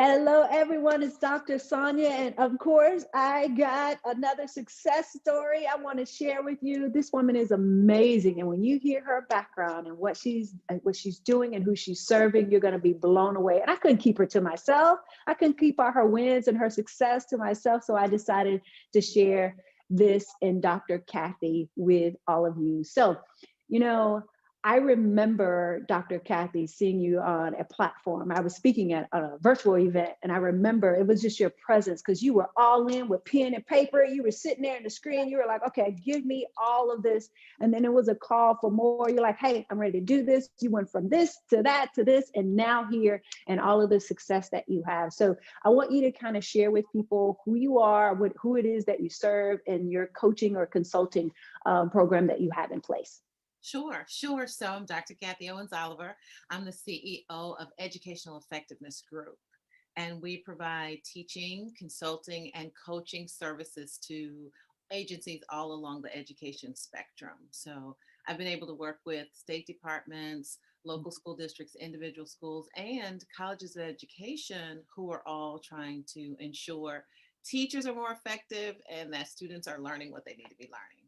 Hello, everyone. It's Dr. Sonia. And of course, I got another success story I want to share with you. This woman is amazing. And when you hear her background and what she's doing and who she's serving, you're going to be blown away. And I couldn't keep her to myself. I couldn't keep all her wins and her success to myself. So I decided to share this and Dr. Cathy with all of you. So, you know, I remember, Dr. Cathy, seeing you on a platform. I was speaking at a virtual event, and I remember it was just your presence because you were all in with pen and paper. You were sitting there in the screen. You were like, okay, give me all of this. And then it was a call for more. You're like, hey, I'm ready to do this. You went from this to that to this, and now here, and all of the success that you have. So I want you to kind of share with people who you are, who it is that you serve, and your coaching or consulting program that you have in place. Sure. So I'm Dr. Cathy Owens Oliver. I'm the CEO of Educational Effectiveness Group, and we provide teaching, consulting, and coaching services to agencies all along the education spectrum. So I've been able to work with state departments, local school districts, individual schools, and colleges of education who are all trying to ensure teachers are more effective and that students are learning what they need to be learning.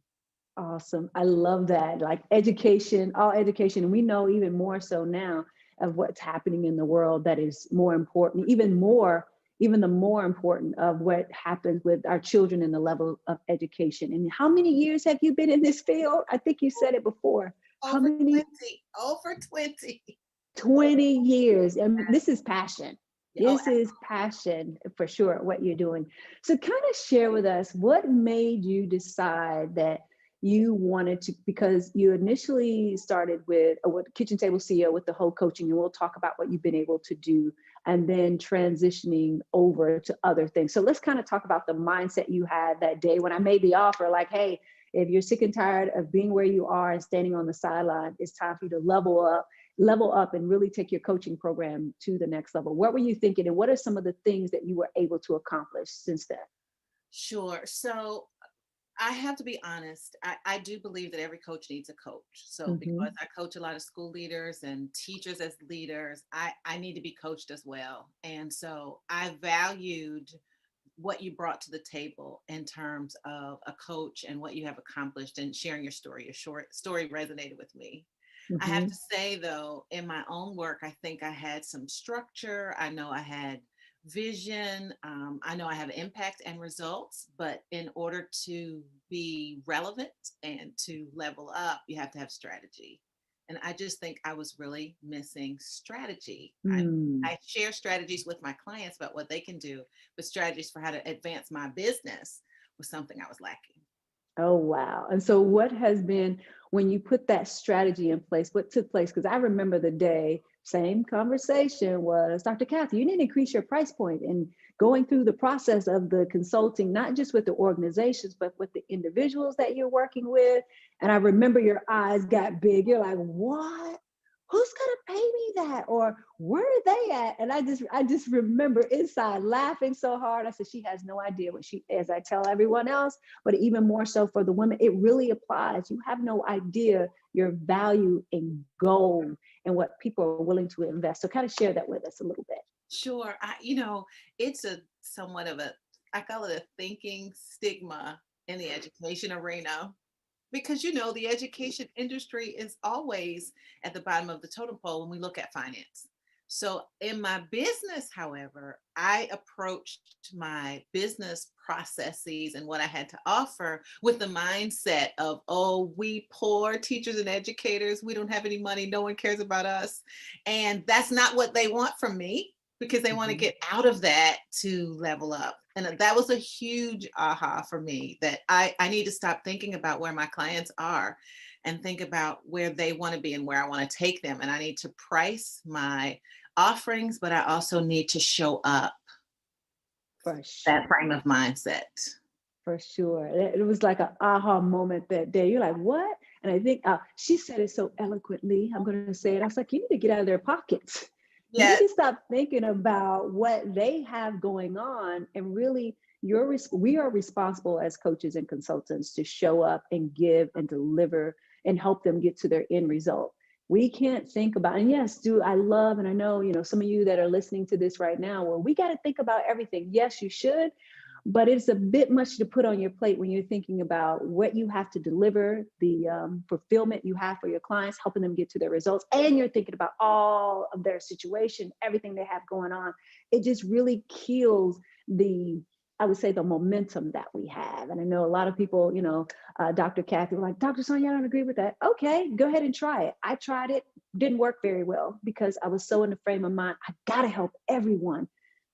Awesome. I love that. Like education, all education. And we know even more so now of what's happening in the world that is more important, even the more important of what happens with our children in the level of education. And how many years have you been in this field? I think you said it before. How Over many? 20, over 20. 20 years. And this is passion. Oh, This is passion for sure, what you're doing. So kind of share with us what made you decide that you wanted to, because you initially started with a kitchen table CEO with the whole coaching, and we'll talk about what you've been able to do, and then transitioning over to other things. So let's kind of talk about the mindset you had that day when I made the offer, like, hey, if you're sick and tired of being where you are and standing on the sideline, it's time for you to level up and really take your coaching program to the next level. What were you thinking, and what are some of the things that you were able to accomplish since then? sure. So I have to be honest. I do believe that every coach needs a coach. So Mm-hmm. because I coach a lot of school leaders and teachers as leaders, I need to be coached as well. And so I valued what you brought to the table in terms of a coach and what you have accomplished and sharing your story. Your short story resonated with me. I have Mm-hmm. to say, though, in my own work, I think I had some structure. I know I had vision. I know I have impact and results, but in order to be relevant and to level up, you have to have strategy. And I just think I was really missing strategy. Mm. I share strategies with my clients about what they can do, but strategies for how to advance my business was something I was lacking. Oh, wow. And so what has been, when you put that strategy in place, what took place? Because I remember the day, same conversation was, Dr. Cathy, you need to increase your price point, and going through the process of the consulting, not just with the organizations, but with the individuals that you're working with. And I remember your eyes got big. You're like, what? Who's gonna pay me that? Or where are they at? And I just remember inside laughing so hard. I said, she has no idea what she, as I tell everyone else, but even more so for the women, it really applies. You have no idea your value in gold and what people are willing to invest. So kind of share that with us a little bit. Sure. It's a somewhat of a, I call it a thinking stigma in the education arena because, the education industry is always at the bottom of the totem pole when we look at finance. So in my business, however, I approached my business processes and what I had to offer with the mindset of, oh, we poor teachers and educators, we don't have any money, no one cares about us. And that's not what they want from me because they want to Mhm. get out of that to level up. And that was a huge aha for me that I need to stop thinking about where my clients are and think about where they want to be and where I want to take them. And I need to price my offerings, but I also need to show up For that sure. frame of mindset. For sure. It was like an aha moment that day. You're like, what? And I think she said it so eloquently. I'm going to say it. I was like, you need to get out of their pockets. You need Yes. to stop thinking about what they have going on. And really, we are responsible as coaches and consultants to show up and give and deliver and help them get to their end result. We can't think about, and yes, do I love, and I know, some of you that are listening to this right now, well, we got to think about everything. Yes, you should, but it's a bit much to put on your plate when you're thinking about what you have to deliver, the fulfillment you have for your clients, helping them get to their results, and you're thinking about all of their situation, everything they have going on. It just really kills I would say, the momentum that we have. And I know a lot of people, Dr. Cathy were like, Dr. Sonia, I don't agree with that. Okay, go ahead and try it. I tried it, didn't work very well because I was so in the frame of mind, I gotta help everyone,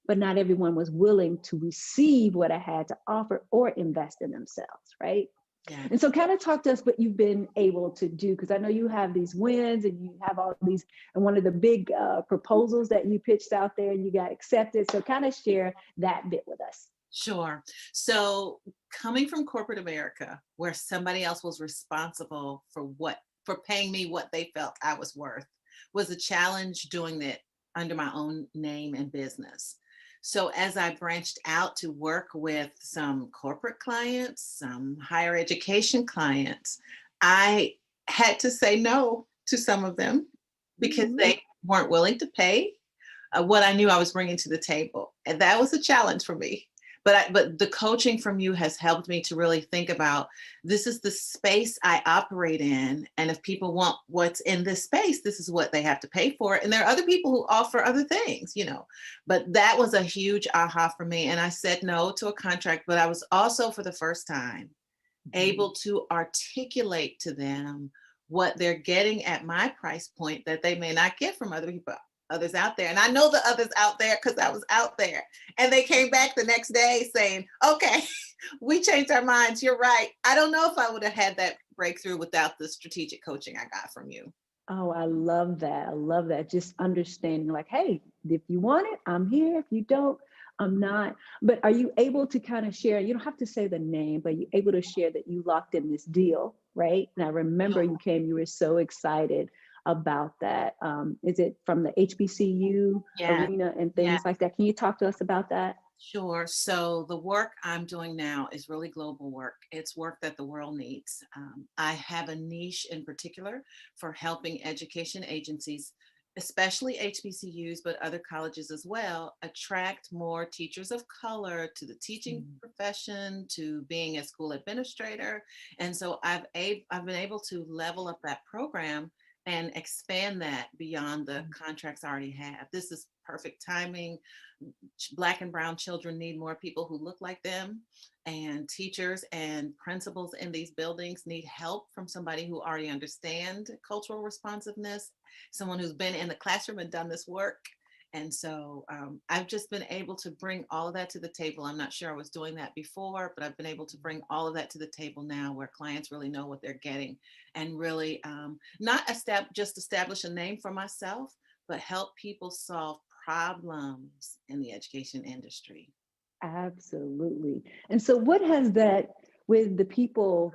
but not everyone was willing to receive what I had to offer or invest in themselves, right? Yeah. And so kind of talk to us what you've been able to do, because I know you have these wins and you have all these, and one of the big proposals that you pitched out there and you got accepted. So kind of share that bit with us. Sure. So coming from corporate America, where somebody else was responsible for paying me what they felt I was worth, was a challenge doing it under my own name and business. So as I branched out to work with some corporate clients, some higher education clients, I had to say no to some of them because Mhm. they weren't willing to pay what I knew I was bringing to the table. And that was a challenge for me. But the coaching from you has helped me to really think about, this is the space I operate in, and if people want what's in this space, this is what they have to pay for it. And there are other people who offer other things, But that was a huge aha for me, and I said no to a contract. But I was also, for the first time, able to articulate to them what they're getting at my price point that they may not get from others out there. And I know the others out there because I was out there. And they came back the next day saying, okay, we changed our minds. You're right. I don't know if I would have had that breakthrough without the strategic coaching I got from you. Oh, I love that. I love that. Just understanding, like, hey, if you want it, I'm here. If you don't, I'm not. But are you able to kind of share? You don't have to say the name, but you're able to share that you locked in this deal, right? And I remember you were so excited about that. Is it from the HBCU Yeah. arena and Yeah. things like that? Can you talk to us about that? Sure. So the work I'm doing now is really global work. It's work that the world needs. I have a niche in particular for helping education agencies, especially HBCUs, but other colleges as well, attract more teachers of color to the teaching Mm. profession, to being a school administrator. And so I've been able to level up that program and expand that beyond the contracts I already have. This is perfect timing. Black and brown children need more people who look like them, and teachers and principals in these buildings need help from somebody who already understands cultural responsiveness, someone who's been in the classroom and done this work. And so I've just been able to bring all of that to the table. I'm not sure I was doing that before, but I've been able to bring all of that to the table now, where clients really know what they're getting, and really not just establish a name for myself, but help people solve problems in the education industry. Absolutely. And so, what has that, with the people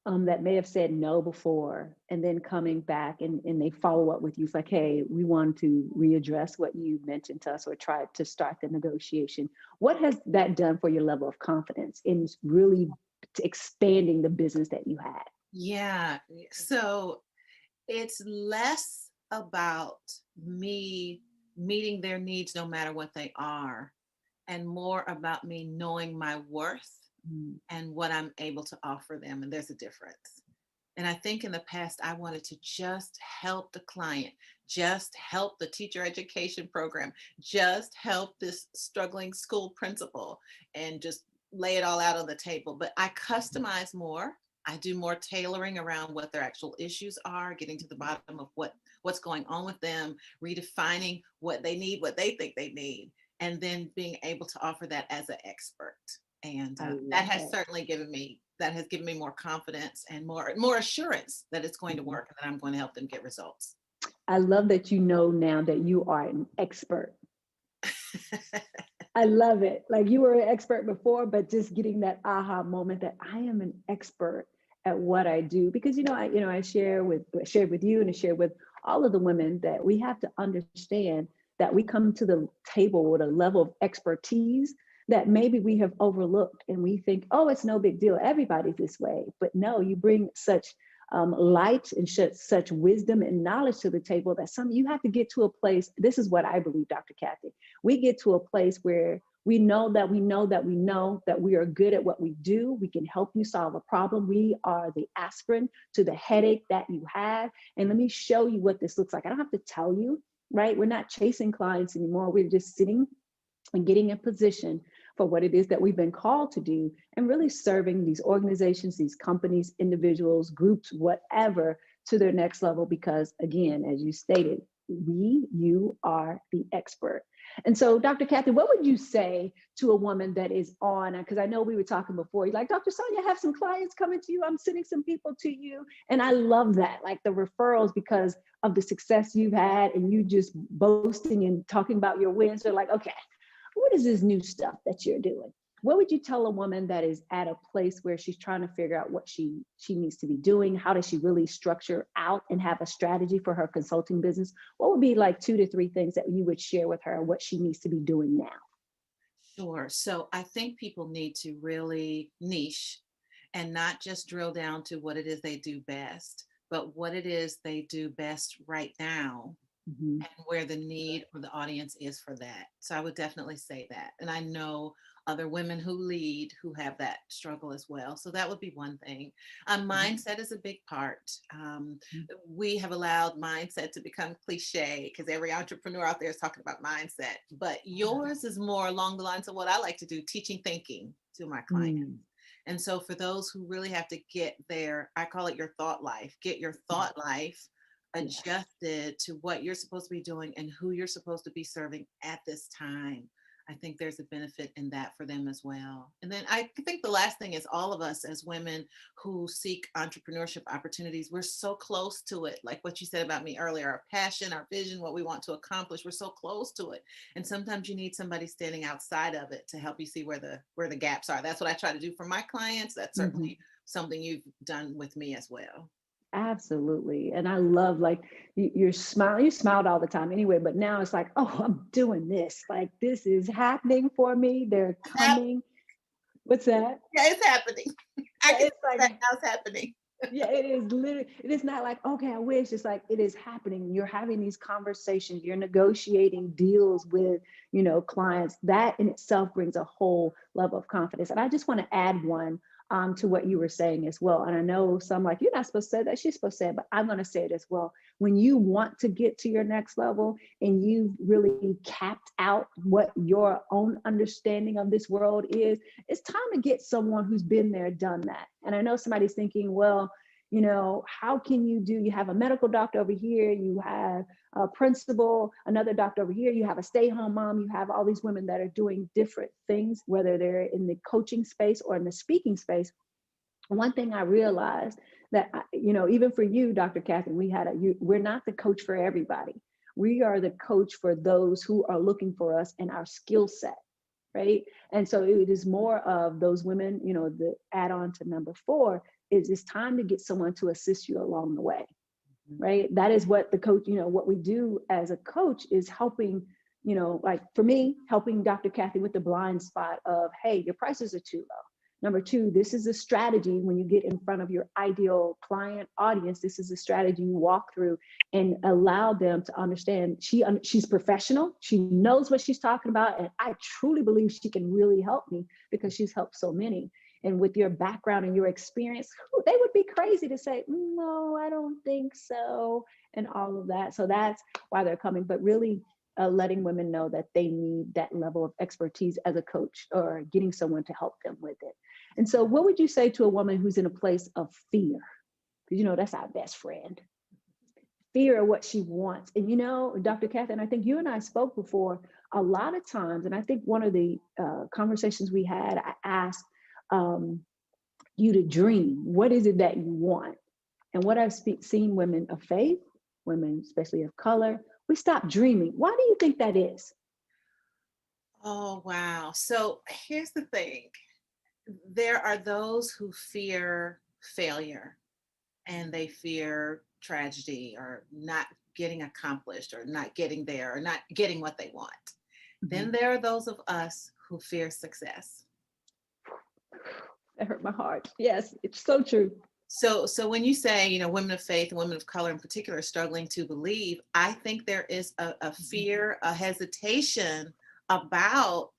that may have said no before and then coming back and they follow up with you, it's like, hey, we want to readdress what you mentioned to us or try to start the negotiation. What has that done for your level of confidence in really expanding the business that you had? Yeah. So it's less about me meeting their needs no matter what they are, and more about me knowing my worth Mm. and what I'm able to offer them. And there's a difference. And I think in the past, I wanted to just help the client, just help the teacher education program, just help this struggling school principal, and just lay it all out on the table. But I customize more. I do more tailoring around what their actual issues are, getting to the bottom of what's going on with them, redefining what they need, what they think they need, and then being able to offer that as an expert. And I that love has that. certainly given me more confidence and more assurance that it's going to Mhm. work and that I'm going to help them get results. I love that you know now that you are an expert. I love it. Like, you were an expert before, but just getting that aha moment that I am an expert at what I do. Because I shared with you and I shared with all of the women that we have to understand that we come to the table with a level of expertise that maybe we have overlooked, and we think, oh, it's no big deal. Everybody's this way. But no, you bring such light and such wisdom and knowledge to the table that you have to get to a place. This is what I believe, Dr. Cathy. We get to a place where we know that we know that we know that we are good at what we do. We can help you solve a problem. We are the aspirin to the headache that you have. And let me show you what this looks like. I don't have to tell you, right? We're not chasing clients anymore. We're just sitting and getting in position for what it is that we've been called to do, and really serving these organizations, these companies, individuals, groups, whatever, to their next level. Because again, as you stated, you are the expert. And so, Dr. Cathy, what would you say to a woman that is on, because I know we were talking before, you're like, Dr. Sonia, I have some clients coming to you. I'm sending some people to you. And I love that, like the referrals, because of the success you've had and you just boasting and talking about your wins. They're like, okay, what is this new stuff that you're doing? What would you tell a woman that is at a place where she's trying to figure out what she needs to be doing? How does she really structure out and have a strategy for her consulting business? What would be like 2 to 3 things that you would share with her what she needs to be doing now? Sure. So I think people need to really niche and not just drill down to what it is they do best, but what it is they do best right now Mm-hmm. and where the need or the audience is for that. So I would definitely say that. And I know other women who lead who have that struggle as well. So that would be one thing. Mindset is a big part. We have allowed mindset to become cliche because every entrepreneur out there is talking about mindset, but yours is more along the lines of what I like to do, teaching thinking to my clients. Mm. And so for those who really have to get their, I call it your thought life, get your thought life Yes. adjusted to what you're supposed to be doing and who you're supposed to be serving at this time. I think there's a benefit in that for them as well. And then I think the last thing is all of us as women who seek entrepreneurship opportunities, we're so close to it. Like what you said about me earlier, our passion, our vision, what we want to accomplish, we're so close to it. And sometimes you need somebody standing outside of it to help you see where the gaps are. That's what I try to do for my clients. That's Mm-hmm. certainly something you've done with me as well. Absolutely. And I love, like, you're smiling, you smiled all the time anyway, but now it's like, oh, I'm doing this. Like, this is happening for me. They're coming. What's that? Yeah, it's happening. I Yeah, can it's see like, that now it's happening. yeah, it is literally, it is not like, okay, I wish. It's like, it is happening. You're having these conversations, you're negotiating deals with, clients. That in itself brings a whole level of confidence. And I just want to add one to what you were saying as well. And I know some like, you're not supposed to say that, she's supposed to say it, but I'm going to say it as well. When you want to get to your next level and you've really capped out what your own understanding of this world is, it's time to get someone who's been there, done that. And I know somebody's thinking, well, how can you have a medical doctor over here, you have a principal, another doctor over here, you have a stay-home mom, you have all these women that are doing different things, whether they're in the coaching space or in the speaking space. One thing I realized that, even for you, Dr. Cathy, we're not the coach for everybody. We are the coach for those who are looking for us and our skill set. Right. And so it is more of those women, the add on to number 4 is it's time to get someone to assist you along the way. Right. That is what the coach, what we do as a coach is helping, like for me, helping Dr. Cathy with the blind spot of, hey, your prices are too low. Number 2, this is a strategy when you get in front of your ideal client audience. This is a strategy you walk through and allow them to understand she's professional. She knows what she's talking about. And I truly believe she can really help me because she's helped so many. And with your background and your experience, they would be crazy to say, no, I don't think so, and all of that. So that's why they're coming. But really, letting women know that they need that level of expertise as a coach or getting someone to help them with it. And so what would you say to a woman who's in a place of fear? Because, that's our best friend. Fear of what she wants. And, Dr. Cathy, and I think you and I spoke before, a lot of times, and I think one of the conversations we had, I asked you to dream. What is it that you want? And what I've seen women of faith, women especially of color, we stop dreaming. Why do you think that is? Oh, wow. So here's the thing. There are those who fear failure and they fear tragedy or not getting accomplished or not getting there or not getting what they want. Then there are those of us who fear success. That hurt my heart. Yes, it's so true. So when you say, women of faith, women of color in particular, are struggling to believe, I think there is a fear, a hesitation about,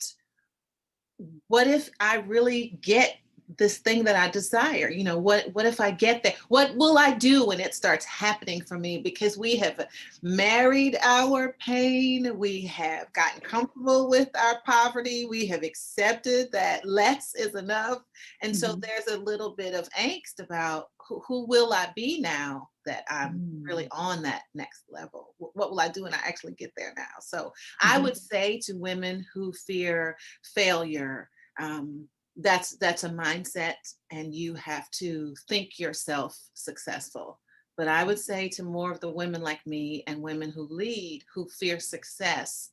what if I really get this thing that I desire? What if I get there? What will I do when it starts happening for me? Because we have married our pain, we have gotten comfortable with our poverty, we have accepted that less is enough. And so Mhm. there's a little bit of angst about who will I be now that I'm really Mm. on that next level? What will I do when I actually get there now? So I Mhm. would say to women who fear failure, um, that's a mindset, and you have to think yourself successful. But I would say to more of the women like me and women who lead who fear success,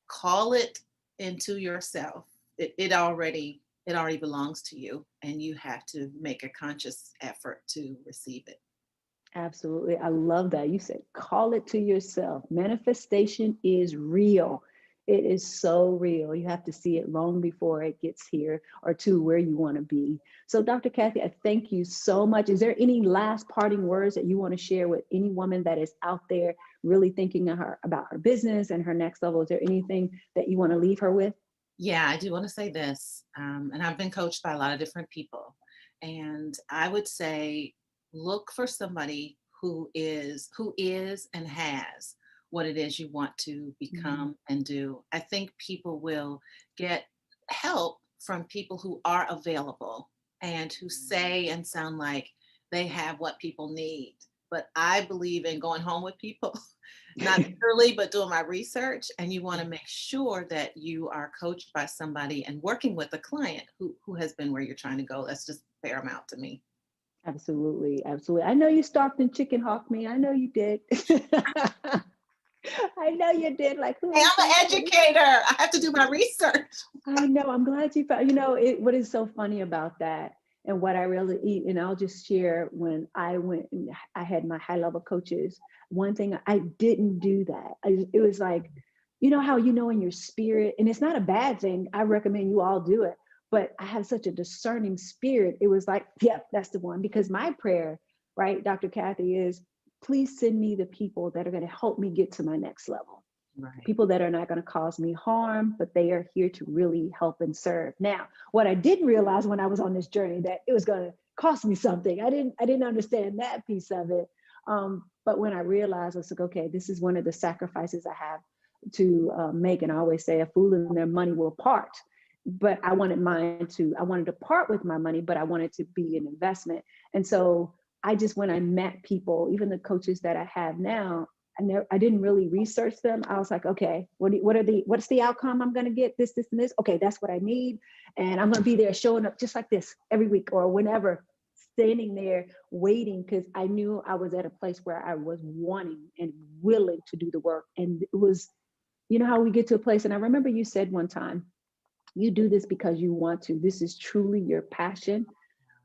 call it into yourself. It already belongs to you, and you have to make a conscious effort to receive it. Absolutely. I love that. You said, call it to yourself. Manifestation is real. It is so real. You have to see it long before it gets here or to where you want to be. So, Dr. Cathy, I thank you so much. Is there any last parting words that you want to share with any woman that is out there really thinking of about her business and her next level? Is there anything that you want to leave her with? Yeah, I do want to say this, and I've been coached by a lot of different people, and I would say, look for somebody who is and has what it is you want to Mhm. become and do. I think people will get help from people who are available and who say and sound like they have what people need. But I believe in going home with people, not literally, but doing my research. And you want to make sure that you are coached by somebody and working with a client who has been where you're trying to go. That's just paramount to me. Absolutely, absolutely. I know you stalked and chicken hawked me. I know you did. I know you did. Like, who Hey, is I'm this? an educator. I have to do my research. I know. I'm glad you found, what is so funny about that and what I really eat. And I'll just share when I went and I had my high level coaches. One thing I didn't do that. It was like, how in your spirit, and it's not a bad thing. I recommend you all do it. But I have such a discerning spirit. It was like, yep, that's the one. Because my prayer, right, Dr. Cathy, is please send me the people that are going to help me get to my next level, Right. people that are not going to cause me harm, but they are here to really help and serve. Now, what I didn't realize when I was on this journey, that it was going to cost me something. I didn't understand that piece of it. But when I realized, I was like, okay, this is one of the sacrifices I have to make. And I always say, a fool and their money will part. But I wanted to part with my money, but I wanted to be an investment. And so when I met people, even the coaches that I have now, I didn't really research them. I was like, okay, what's the outcome I'm going to get? This, and this. Okay, that's what I need. And I'm going to be there showing up just like this every week or whenever, standing there waiting, because I knew I was at a place where I was wanting and willing to do the work. And it was, how we get to a place. And I remember you said one time, you do this because you want to. This is truly your passion.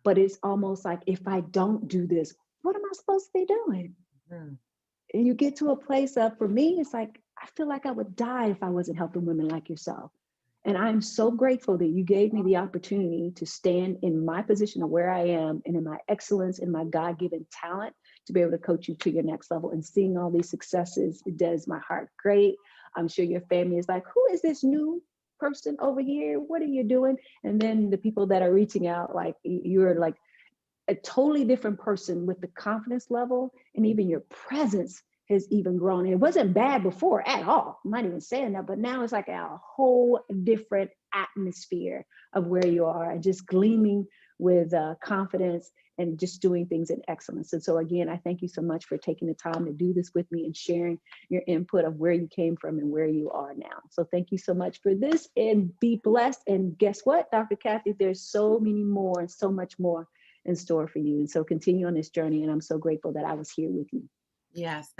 But it's almost like, if I don't do this, what am I supposed to be doing? Mhm. And you get to a place of, for me, it's like, I feel like I would die if I wasn't helping women like yourself. And I'm so grateful that you gave me the opportunity to stand in my position of where I am and in my excellence and my God-given talent to be able to coach you to your next level. And seeing all these successes, it does my heart great. I'm sure your family is like, who is this new person over here? What are you doing? And then the people that are reaching out, like, you're like a totally different person with the confidence level, and even your presence has even grown. It wasn't bad before at all. I'm not even saying that, but now it's like a whole different atmosphere of where you are, and just gleaming with confidence and just doing things in excellence. And so again, I thank you so much for taking the time to do this with me and sharing your input of where you came from and where you are now. So thank you so much for this, and be blessed. And guess what, Dr. Cathy, there's so many more and so much more in store for you. And so continue on this journey. And I'm so grateful that I was here with you. Yes. Thank